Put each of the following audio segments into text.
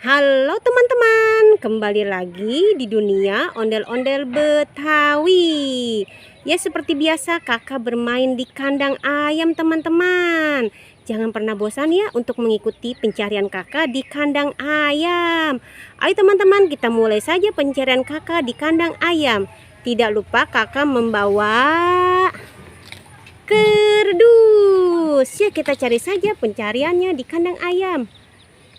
Halo teman-teman, kembali lagi di dunia ondel-ondel Betawi. Ya seperti biasa kakak bermain di kandang ayam teman-teman. Jangan pernah bosan ya untuk mengikuti pencarian kakak di kandang ayam. Ayo teman-teman, kita mulai saja pencarian kakak di kandang ayam. Tidak lupa kakak membawa kerdus. Ya kita cari saja pencariannya di kandang ayam.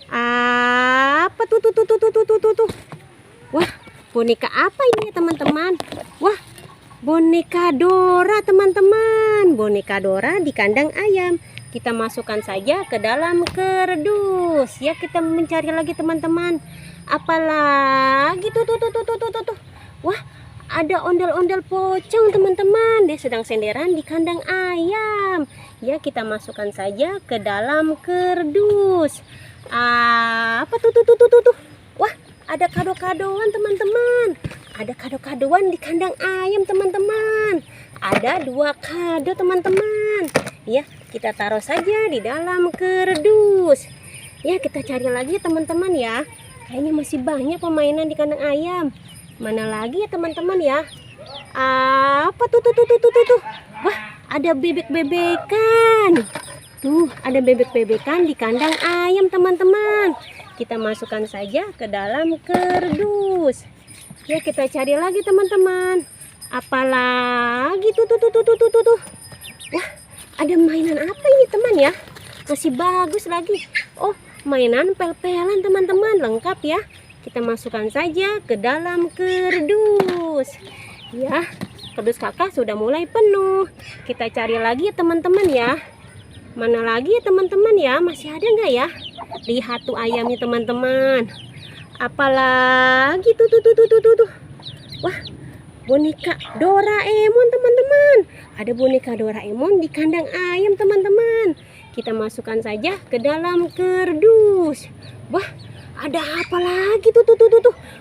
Apa tuh? Wah, boneka apa ini teman-teman? Wah, boneka Dora teman-teman. Boneka Dora di kandang ayam. Kita masukkan saja ke dalam kerdus. Ya, kita mencari lagi teman-teman. Apalagi tuh. Wah, ada ondel-ondel pocong teman-teman. Dia sedang senderan di kandang ayam. Ya, kita masukkan saja ke dalam kerdus. Apa tuh? Wah, ada kado-kadoan teman-teman. Ada kado-kadoan di kandang ayam teman-teman. Ada 2 kado teman-teman. Ya, kita taruh saja di dalam kerdus. Ya, kita cari lagi teman-teman ya. Kayaknya masih banyak permainan di kandang ayam. Mana lagi ya teman-teman ya? Apa tuh? Wah, ada bebek-bebekan. Tuh, ada bebek-bebekan di kandang ayam teman-teman. Kita masukkan saja ke dalam kerdus. Ya, kita cari lagi teman-teman. Apalagi tuh. Wah, ada mainan apa ini teman ya? Masih bagus lagi. Oh, mainan pel-pelan teman-teman, lengkap ya. Kita masukkan saja ke dalam kerdus. Ya, kerdus kakak sudah mulai penuh. Kita cari lagi ya teman-teman ya. Mana lagi ya teman-teman ya? Masih ada nggak ya? Lihat tuh ayamnya teman-teman. Apalagi tuh. Wah, boneka Doraemon teman-teman. Ada boneka Doraemon di kandang ayam teman-teman. Kita masukkan saja ke dalam kerdus. Wah, ada apa lagi tuh?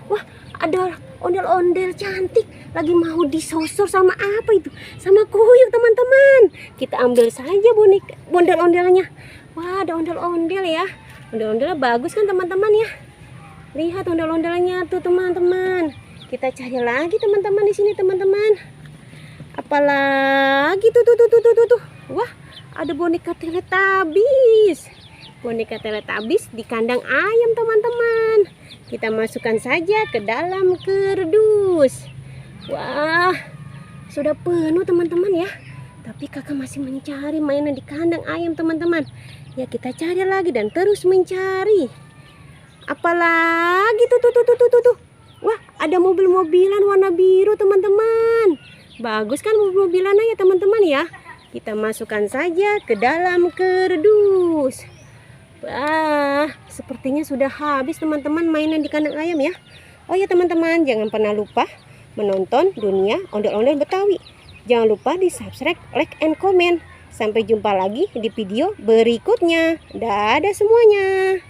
Wah, ada ondel-ondel cantik lagi mau disosor sama apa itu? Sama kuyuk teman-teman. Kita ambil saja boneka ondel-ondelnya. Wah, ada ondel-ondel ya. Ondel-ondelnya bagus kan teman-teman ya. Lihat ondel-ondelnya tuh teman-teman. Kita cari lagi teman-teman di sini teman-teman. Apalagi tuh. Wah, ada boneka Teletubbies. Boneka Teletubbies di kandang ayam teman-teman. Kita masukkan saja ke dalam kerdus. Wah, sudah penuh teman-teman ya. Tapi kakak masih mencari mainan di kandang ayam teman-teman. Ya, kita cari lagi dan terus mencari. Apalagi tuh. Wah, ada mobil-mobilan warna biru teman-teman. Bagus kan mobil-mobilannya ya teman-teman ya. Kita masukkan saja ke dalam kerdus. Wah, sepertinya sudah habis teman-teman mainan di kandang ayam ya. Oh ya teman-teman, jangan pernah lupa menonton dunia ondel-ondel Betawi. Jangan lupa di subscribe, like, and comment. Sampai jumpa lagi di video berikutnya. Dadah semuanya.